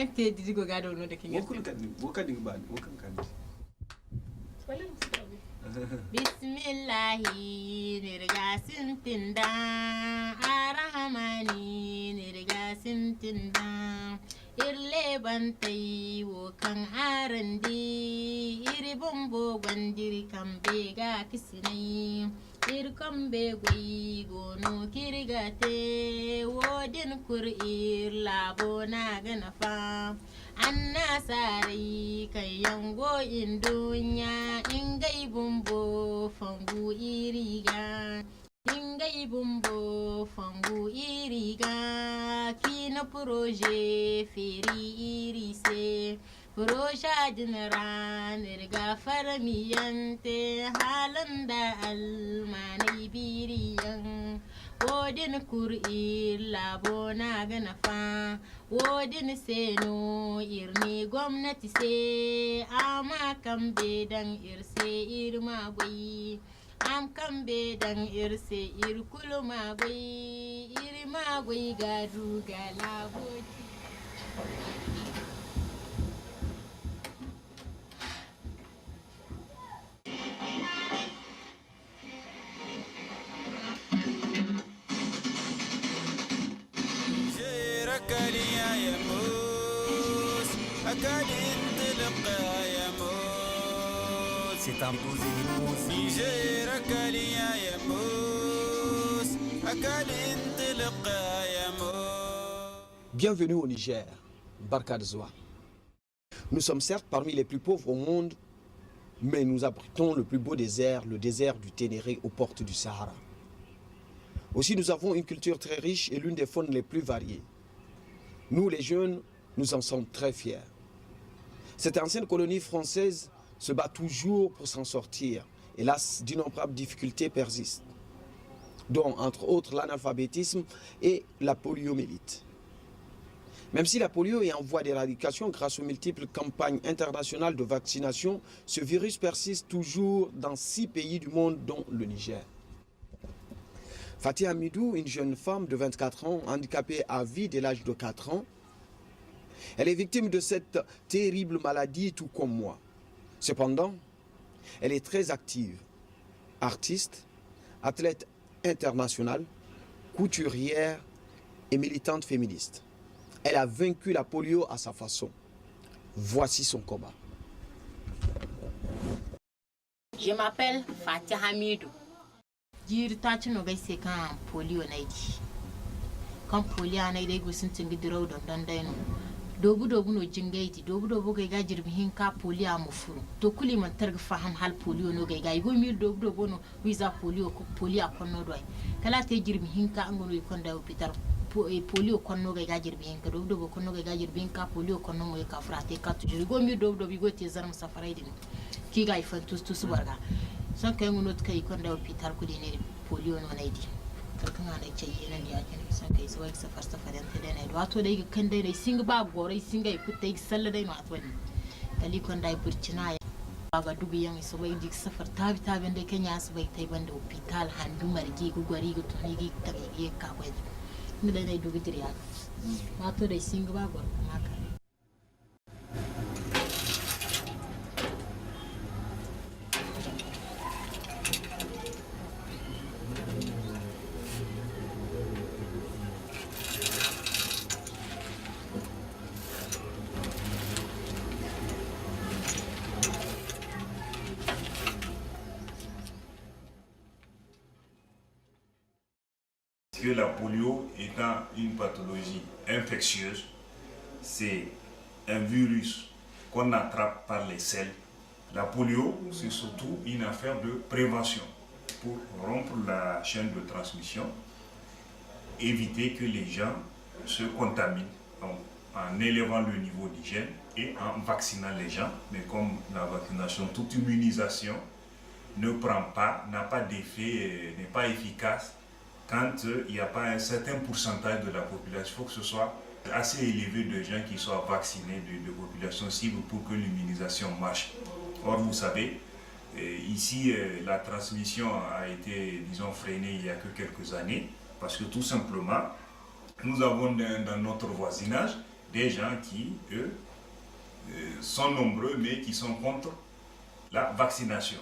te digo gado no de kinga wakadin ba wakan kan Bismillahi nirga sintinda arahmani nirga sintinda irle bantai wo kan arandi iri bombo gwandiri kambe ga kisinai ir kambe goi gono kirigate wodin kur ir labo na ganafa anna sari kayango indunya ingai bumbo fangu iriga ingai bumbo fangu iriga kina proje feri irise proja dinara nirga faramiyante halanda almani biriyan wodin kur'ir labo na ganafa wodin seno irni gwamnati se ama kambe dan irse irma gwai am kambe dan irse irkulu magwai irma gwai gadu ga laboti C'est un posé Bienvenue au Niger, Barka de Zoa. Nous sommes certes parmi les plus pauvres au monde, mais nous abritons le plus beau désert, le désert du Ténéré aux portes du Sahara. Aussi, nous avons une culture très riche et l'une des faunes les plus variées. Nous, les jeunes, nous en sommes très fiers. Cette ancienne colonie française se bat toujours pour s'en sortir. Hélas, d'innombrables difficultés persistent, dont entre autres l'analphabétisme et la poliomyélite. Même si la polio est en voie d'éradication grâce aux multiples campagnes internationales de vaccination, ce virus persiste toujours dans 6 pays du monde, dont le Niger. Fatih Hamidou, une jeune femme de 24 ans, handicapée à vie dès l'âge de 4 ans, elle est victime de cette terrible maladie tout comme moi. Cependant, elle est très active, artiste, athlète internationale, couturière et militante féministe. Elle a vaincu la polio à sa façon. Voici son combat. Je m'appelle Fatih Hamidou. Jiri ta ci no gaise kan polio naidi. Kan polio naidi go sun tingi diraw don dayno. Dobu no jingaiti dobu ga jirbi hin ka polio amufuru. To kuli man targa faham hal polio no ga go mi dobu no wiza polio ko polio akonno doy. Kala te jirbi hin ka ngono ikonda hospital polio konno ga jirbi hin ka dobu konno ga jirbi hin ka polio konno mo ka frate ka tujuri go mi dobu go te zaram safarai din. Ki ga ifantus tu subarga. Sans que nous notre pays qu'on a hôpital que les polio non aidi quelqu'un a été yéna dia ken sans que soit que ça fasse ça faire entrer dans doit to dai kan dai sing ba gore singa ikutte salla dai no atwani kali kon dai burcina ya ga dugu yang so bai dik safar tabi bende kenya so bai tai bande hôpital handu margi gu gari gu to ni gi tagi ka bai ni dai dugu diriya ma to dai sing ba gore ma ka Que la polio étant une pathologie infectieuse, c'est un virus qu'on attrape par les selles. La polio, c'est surtout une affaire de prévention pour rompre la chaîne de transmission, éviter que les gens se contaminent en élevant le niveau d'hygiène et en vaccinant les gens. Mais comme la vaccination, toute immunisation ne prend pas, n'a pas d'effet, n'est pas efficace, quand il n'y a pas un certain pourcentage de la population, il faut que ce soit assez élevé de gens qui soient vaccinés de population cible pour que l'immunisation marche. Or, vous savez, ici, la transmission a été, disons, freinée il y a que quelques années, parce que tout simplement, nous avons dans notre voisinage des gens qui, eux, sont nombreux mais qui sont contre la vaccination.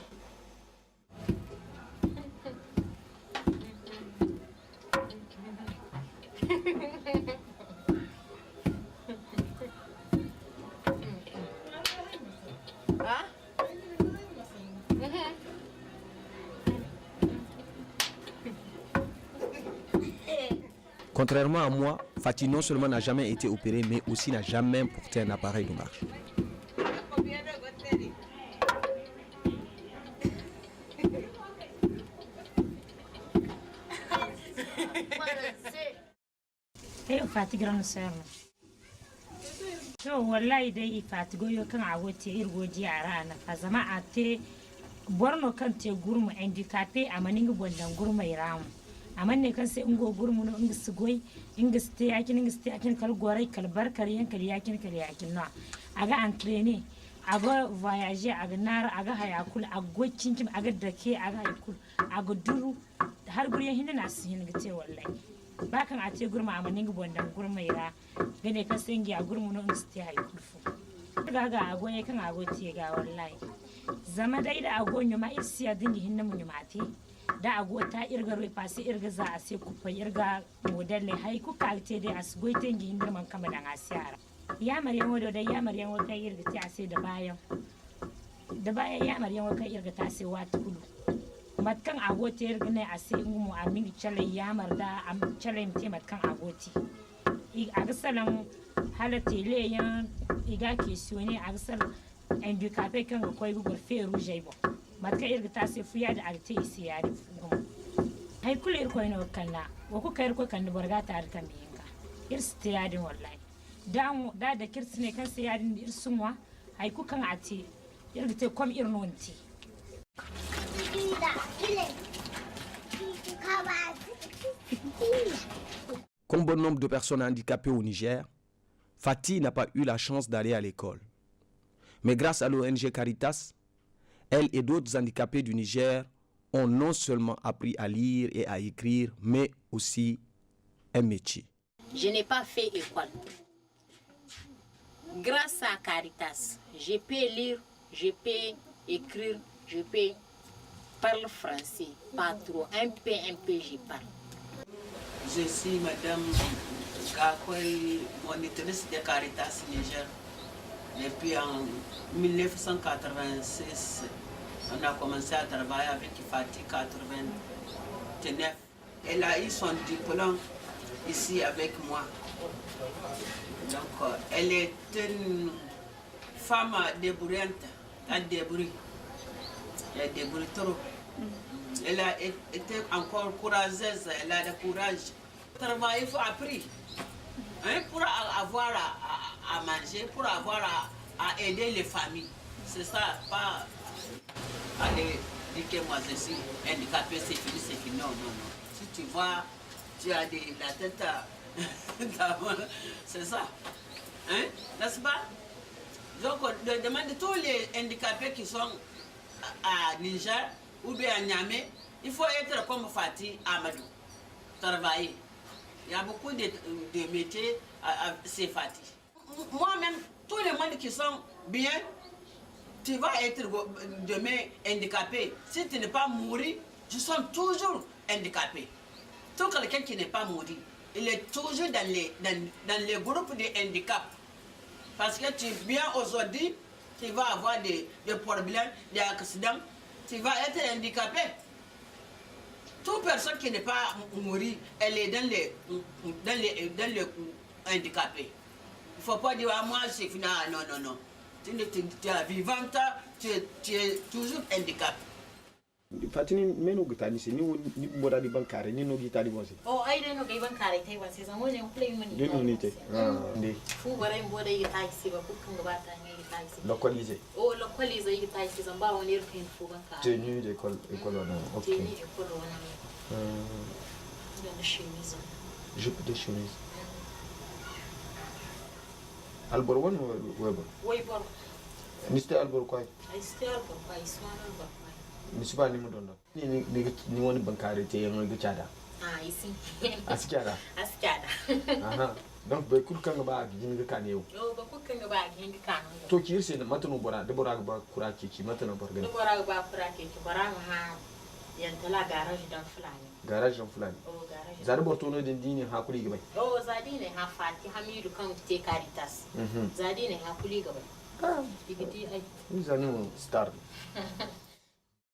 Contrairement à moi, Fatih non seulement n'a jamais été opérée, mais aussi n'a jamais porté un appareil de marche. Fatih grand sœur. To wallahi dai Fatih goyo kan awote irgoji ara na fa zama ate borno kan te gurmu handicapé amaninga bondan gurma iramu. Amanne kan sai ingo gurmu no inga sugoi inga ste yakin kal gorai kal barkar yankal yakin no aga entraîner aga voyager aga nar aga hayakul aga cincin aga dake aga hayakul aga duru har guriyan hinda na sin ga te wallahi bakan ate gurma amaninga bondan gurma ira gane kan sai inga gurmu no inga ste hayakul fu ga agoye kan agote ga wallahi zama dai da agonyo ma irsiya dingi hinna mun mate da agota irga roi pasi irga za a sai kufa irga modelle hay ku kalte dai asgoi tengi hindir man kama dan asiyara ya maryan wodo da ya maryan woka irga ta sai da bayan ya maryan woka irga ta sai wat kudu matkan agota irga ne a sai ngumu amin chale ya marda am chale mte matkan agoti aga salan halate le yan iga kesione aga salan handicapé kan ko gugol feru jeybo matka irga ta se fuya da arte isi yari gum hay kul ir ko ino kanna wo ko kayr ko kan borga ta arka minga ir ste yadi wallahi da kirsine kan se yadi ir sumwa hay ku kan ati irga te kom ir nonti Comme bon nombre de personnes handicapées au Niger, Fatih n'a pas eu la chance d'aller à l'école. Mais grâce à l'ONG Caritas, elle et d'autres handicapés du Niger ont non seulement appris à lire et à écrire, mais aussi un métier. Je n'ai pas fait école. Grâce à Caritas, je peux lire, je peux écrire, je peux parler français, pas trop, un peu je parle. Je suis Madame Gakoy, monitrice de Caritas Niger. Depuis en 1986, on a commencé à travailler avec Fatih 89. Elle a eu son diplôme ici avec moi. Donc, elle est une femme débrouillante, elle débrouille. Elle débrouille trop. Elle a été encore courageuse, elle a du courage. Travailler, il faut apprendre. Hein, pour avoir à manger, pour avoir à aider les familles. C'est ça, pas aller dire que moi je suis handicapé, c'est fini. Non. Si tu vois, tu as la tête c'est ça. Hein, n'est-ce pas? Donc, je demande tous les handicapés qui sont à Niger ou bien à Niamey, il faut être comme Fatih Amadou, travailler. Il y a beaucoup de métiers à ces Fatih. Moi-même, tous les monde qui sont bien, tu vas être demain handicapé. Si tu n'es pas mourir, je suis toujours handicapé. Tout quelqu'un qui n'est pas mort, il est toujours dans les groupes de handicap. Parce que tu viens aujourd'hui, tu vas avoir des problèmes, des accidents, tu vas être handicapé. Toute personne qui n'est pas mourie, elle est dans les handicapés. Il ne faut pas dire à moi, c'est fini. Non. Tu es vivante, tu es toujours handicapé. Fatini meno gitani se ni boda di bankare ni no gitani bonse. Oh ai dai no ga bankare tai ba sai zamo ne play mani. Ni no ni te. Ndi. Fu bare boda yi tai sai ba kun ga bata ne yi tai sai. Localisé. Oh localisé yi tai sai zan ba wani irkin fu bankare. Tenue d'école là. OK. Tenue d'école là. De chemise. Jupe de chemise. Albor won webo. Webo. Ni ste albor quoi? Ai ste albor quoi, iswan albor. Ni suba ni mudondo. Ni woni bankare te yango gicada. Ah, isi. Askada. Askada. Aha. Donc ba kul kan ba gin ga kan yau. Yo ba kukan ga ba gin kan. To ki irse na matano bora da bora ba kura ke ki matano bora Da ga. bora ba fura ke ki bara ha yantala garage dan fulani. Garage en fulani. Oh garage. Zari borto no din dini ha kuli ga bai. Oh zadi ne ha Fati Hamidu kan te Caritas. Zadi ne ha kuli ga bai. Digiti ai. Ni zanu star.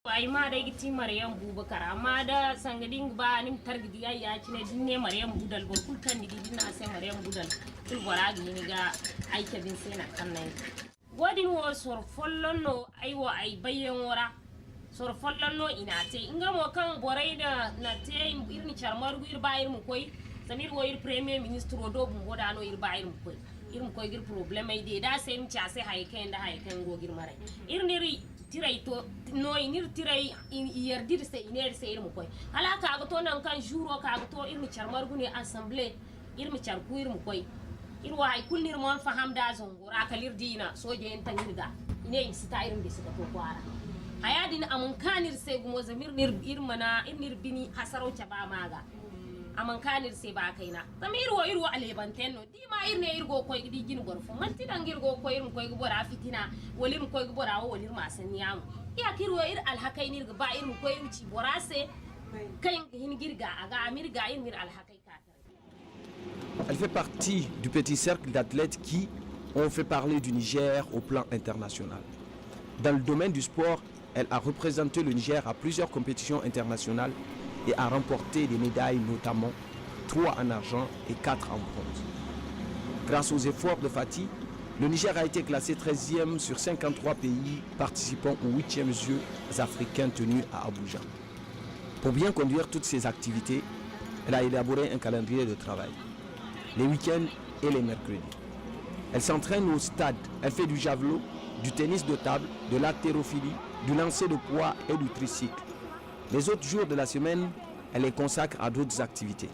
ai ma da giti Maryam Bubakar amma da sangadin ba nim targidi ya ci ne dinne Maryam Budal bo kul kan digi dinna sai Maryam Budal kul wala gi ni ga ai ke bin sai na kan nan godin wo sor follon no ai wo ai bayyan wora sor follon no ina te inga mo kan borai da na te irni charmar gu ir bayir mu koi samir wo ir premier ministre do bu goda no ir bayir mu koi ir mu koi gir problem ai de da sai mu cha sai haiken da haiken go gir mare irni tirai to no inir tirai yerdir se iner se irmu koy hala ka ga to nan kan juro ka ga to irmu charmar gune assemblée irmu charku irmu koy irwa ay kulnir mon faham da zongora kalir dina soje en tanirga ine insita irmu de sita to kwara hayadin amun kanir se gumo zamir nir irmana irnir bini hasaro cha ba maga aman kanir se ba kaina zamir wo irwo alebantenno di ma irne irgo koy di gin gorfo man tidan girgo koy irmu koy bora fitina wolir koy bora wo wolir masaniyamu iya kirwo ir alhakainir ba irmu koy irci borase kayin hin girga aga amirga irmir alhakai ka. Elle fait partie du petit cercle d'athlètes qui ont fait parler du Niger au plan international. Dans le domaine du sport, elle a représenté le Niger à plusieurs compétitions internationales et a remporté des médailles, notamment 3 en argent et 4 en bronze. Grâce aux efforts de Fati, le Niger a été classé 13e sur 53 pays participant aux 8e Jeux africains tenus à Abuja. Pour bien conduire toutes ces activités, elle a élaboré un calendrier de travail, les week-ends et les mercredis. Elle s'entraîne au stade, elle fait du javelot, du tennis de table, de l'haltérophilie, du lancer de poids et du tricycle. Les autres jours de la semaine, elle les consacre à d'autres activités.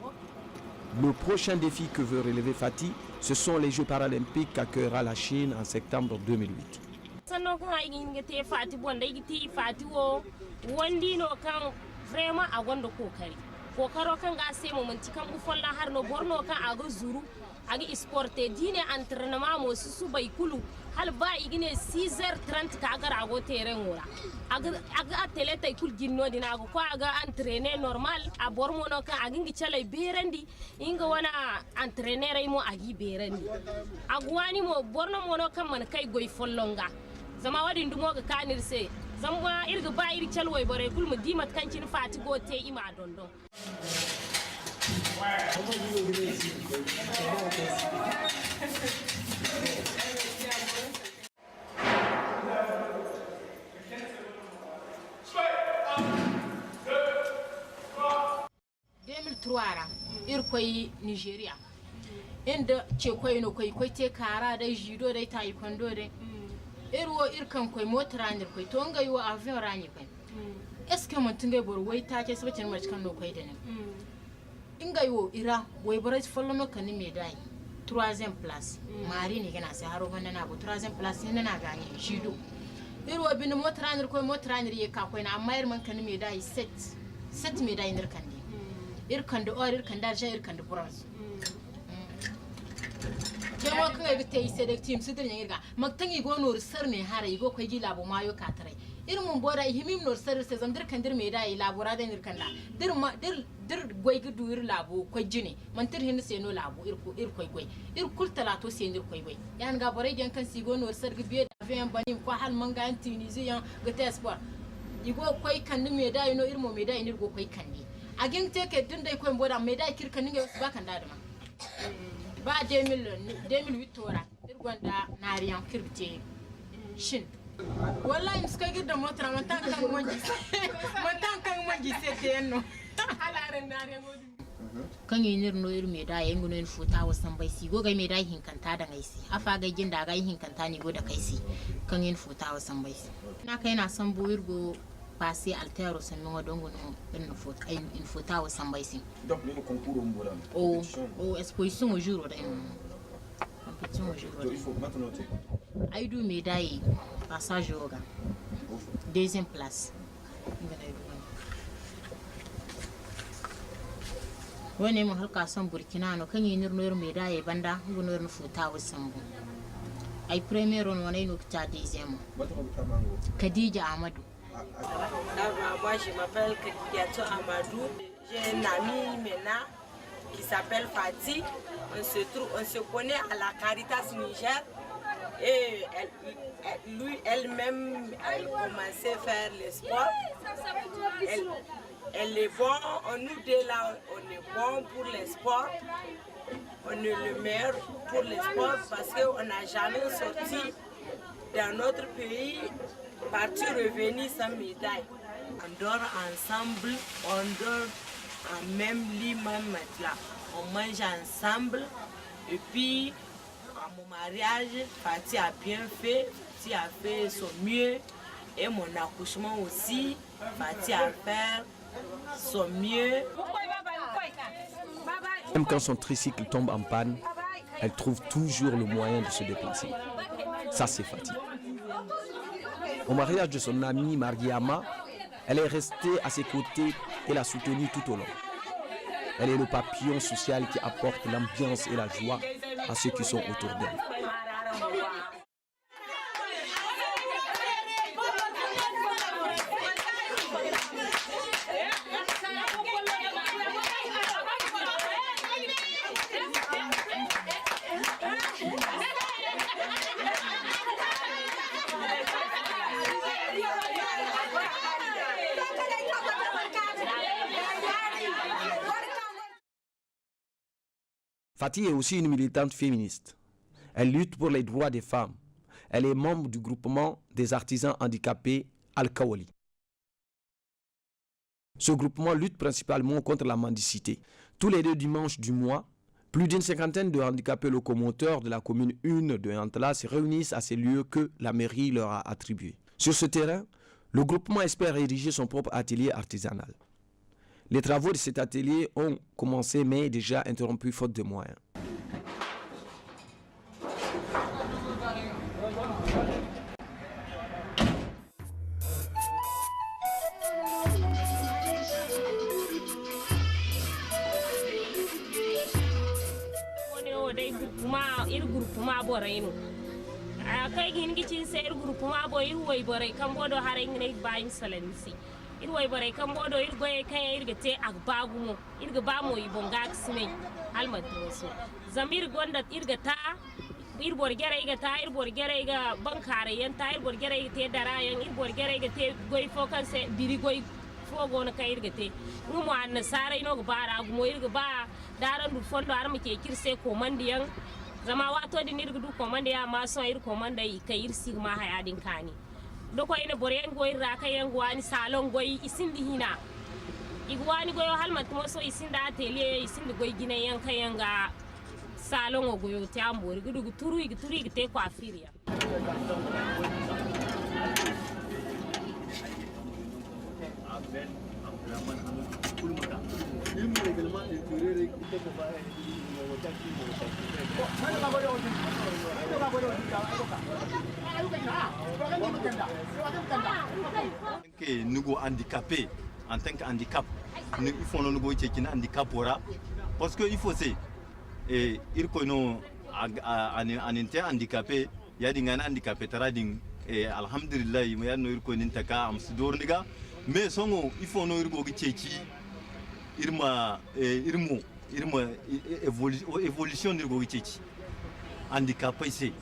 Le prochain défi que veut relever Fati, ce sont les Jeux paralympiques qu'accueillera la Chine en septembre 2008. agi sporte dine entraînement mo susu bay kulu hal ba igine 6h30 ka gara go terrain wora aga tele tay kul ginno dina go ko aga entraîner normal a bormo no ka agi ngicale berandi inga wana entraîner ay mo agi berandi agwani mo borno mo no kam man kay goy follonga zama wadi ndumo ga kanir se zamba irga ba iri chalwoy bare kul mo dimat kancin fati go te ima dondon. irkoi Nigeria inda ce koi no koi te kara da jido da taekwondo da irwo irkan koi motaranir koi to nga yiwo avion rani koi eske mun tunga bor wai ta ce sabacin marci kan no koi da ne inga yiwo ira wai barai follow no kan me dai 3e place mari ne gana sai haro banda na go 3e place ne na gani jido irwo bin motaranir ye ka koi na amma irman kan me dai set me dai nir kan irkan da or irkan da jan irkan da bronze kewa kan ga tayi sai team sidir yin irga maktangi go nor sar ne hare go kai gi labo mayo katare irmun bora himim nor sar sai zamdir kan dir me dai labora da irkan da dir goy ga duir labo ko jini man tir hin sai no labo irkoi goy irkul talato sai irkoi goy yan ga bore gen kan si go nor sar ga biye da fen bani ko hal manga Tunisian ga ta sport igo koi kan ni me dai no irmo me dai nir go koi kan ni agin teke tun dai koyin boda mai da kirka ninga ba kan da ma ba 2008 tora irgonda nariyan kirte shin wallahi suka gidda motar mantan kan manji sai da yanno halaren nariyan godi kan yi nir no ir mai da yin gunin futa wasan bai si goga mai da hinkanta da ngaisi afa ga jin da ga hinkanta ni go da kai si kan yin futa wasan bai si na kai na san bo irgo passé altero sanno dongo no en foto ay in fota wa sambaisi donc le concours on bola o exposition au jour da compétition au jour il faut maintenant ay du médaille passage yoga 2e place wani mu halka son burkina no kan yi nirnoyar mai daye banda gunor no futa wasambu ay premier on wonay no ta deuxième Khadija Amadou. Moi je m'appelle Khadijatou Amadou, j'ai une amie maintenant qui s'appelle Fatih. On se connaît à la Caritas Niger et elle-même elle commençait à faire le sport. Elle est bonne, nous deux là on est bon pour le sport. On est le meilleur pour le sport parce qu'on n'a jamais sorti dans notre pays, parti revenir sans médaille. On dort ensemble, on dort en même lit, même matelas. On mange ensemble et puis à mon mariage, Fatih a bien fait, Fatih a fait son mieux et mon accouchement aussi, Fatih a fait son mieux. Même quand son tricycle tombe en panne, elle trouve toujours le moyen de se déplacer. Ça, c'est Fatih. Au mariage de son amie Margiama, elle est restée à ses côtés et l'a soutenue tout au long. Elle est le papillon social qui apporte l'ambiance et la joie à ceux qui sont autour d'elle. Fatih est aussi une militante féministe. Elle lutte pour les droits des femmes. Elle est membre du groupement des artisans handicapés Al-Kawali. Ce groupement lutte principalement contre la mendicité. Tous les 2 dimanches du mois, plus d'une cinquantaine de handicapés locomoteurs de la commune 1 de Yantala se réunissent à ces lieux que la mairie leur a attribués. Sur ce terrain, le groupement espère ériger son propre atelier artisanal. Les travaux de cet atelier ont commencé mais déjà interrompu faute de moyens. irway bare kan bodo irgoye kay irgate agbagumo irga bamo ibonga ksine almatroso zamir gonda irgata irbor gere iga bankare yanta irbor gere te darayan irbor gere te goy fokanse biri goy fogo na kay irgate ngumo an sare no bara gumo irga ba daran du fondo arma ke kirse komandiyan zama wato din irga du komandiya ma so ir komandai kay ir sigma hayadin kani doko ina boren goy raka yango ani salon goy isindi hina igwani goy halmat mo so isinda atelier isindi goy gine yanka yanga salon o goyo te ambori gudu turu te ko afiria que nous handicapés en tant qu'handicap il faut nous go checker handicap parce que il faut c'est et il kono en inter handicapé ya dingana handicapé tarading et alhamdulillah ya no il kono taka am sidor niga mais songo il faut no go checker irma évolution ni go checker handicapé c'est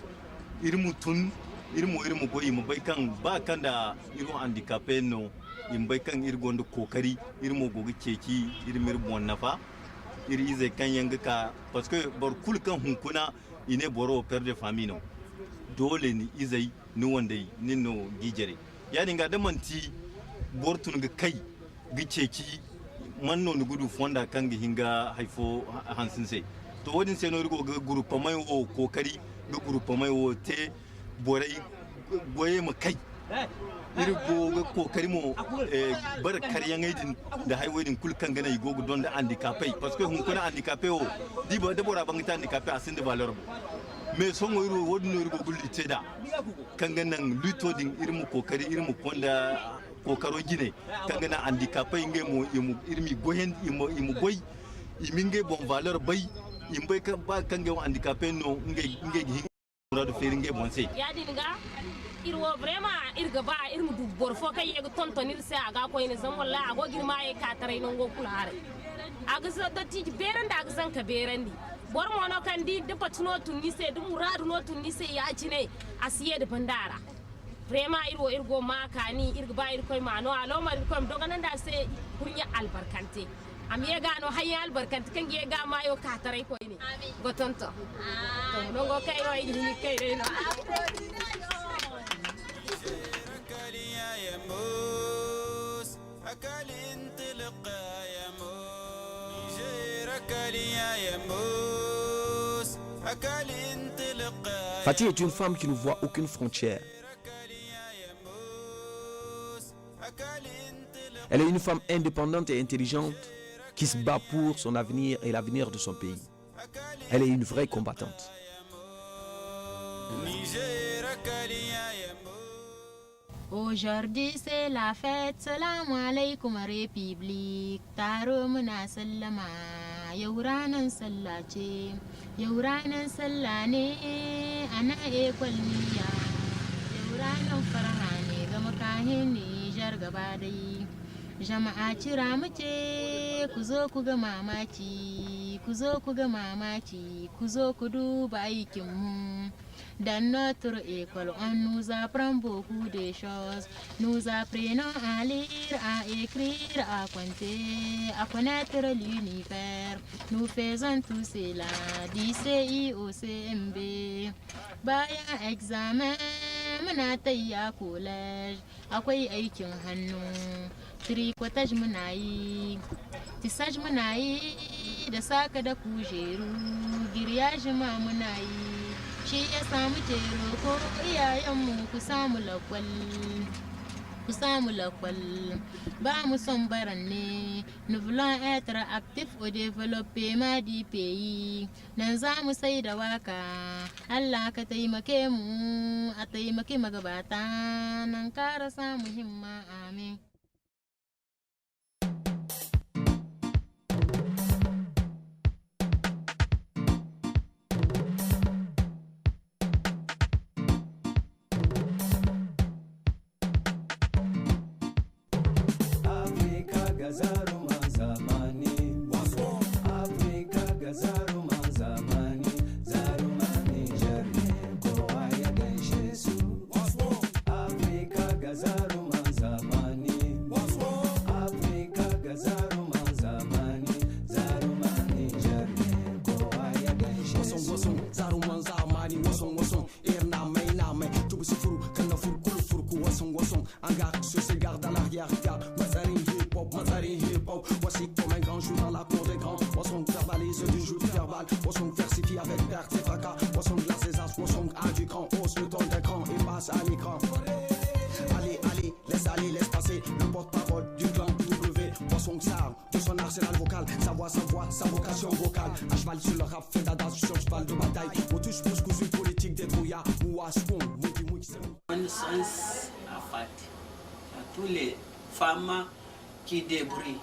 irmu tun irmu goyi mu bai kan ba kan da irin handicapé no in bai kan irgon da kokari irmu gogi ceki irmir bonnafa iri zai kan yanga ka parce que bor kul kan hunkuna ine boro père de famille no dole ni izai ni wanda ni no gijere ya dinga da manti bortun ga kai gi ceki manno ni gudu fonda kan gi hinga haifo hansin sai to wadin sai no rigo ga groupe mai o kokari ga groupe mai o te borai goye mu kai iri goga kokari mo bar karyan aidin da highway kulkan gana gogo don da handicapé parce que hun kuna handicapé o diba da bora bangita handicapé asin da valeur mais son iro wodno iro gulli teda kan ganan luto din iri mu kokari iri mu konda kokaro gine kan gana handicapé nge mo irmi goyen imu goy iminge bon valeur bay imbe kan ba kan ge handicapé no nge mura do feri nge bon se ya dinga irwo vraiment irga ba irmu du borfo kay yego tontonir se aga ko ina zam walla ago girma e ka tare no go kulare aga so da ti beranda aga san ka berandi bor mono kan di de patno tunni se dum muradu no tunni se ya cine asiye de bandara vraiment irgo makani irga ba irko ma no alo ma irko doga nan da se kurnya albarkante am ye gano hayya albarkante kan ye ga mayo ka tare ko ini go tonto to no go kay no idi kay re no Fatih est une femme qui ne voit aucune frontière. Elle est une femme indépendante et intelligente qui se bat pour son avenir et l'avenir de son pays. Elle est une vraie combattante. Aujourd'hui c'est la fête, salam alaikum République. Taro muna sallama, yau ranar sallah ce, yau ranar sallah ne ana ekwal niyya. Yau ranar farha ne ga makahin Nijar gaba dai. Jama'a cira muce ku zo ku ga mamaci, ku zo ku ga mamaci, ku zo ku duba aikinmu. Dans notre école, on nous apprend beaucoup de choses. Nous apprenons à lire, à écrire, à compter, à connaître l'univers. Nous faisons tout cela du CI au CMB. Bayan examen, muna tayya collège. Akwai aikin hannu, tricotage muna yi, tissage muna yi, da saka da kujeru, grillage ma muna yi. Shi ya samu taimako iyayenmu ku samu lakwal, ku samu lakwal. Ba mu son baranne, nous voulons être actifs au développement du pays. Nan za mu sai da waka, Allah ka taimake mu, a taimake magabata, nan kara samu himma, amin. Sa vocation vocale, à cheval sur le rap, fait d'adage sur cheval de bataille. On touche plus cousu politique des trouillards. Ou à ce qu'on, bonne chance à Fatih, à tous les femmes qui débrouillent.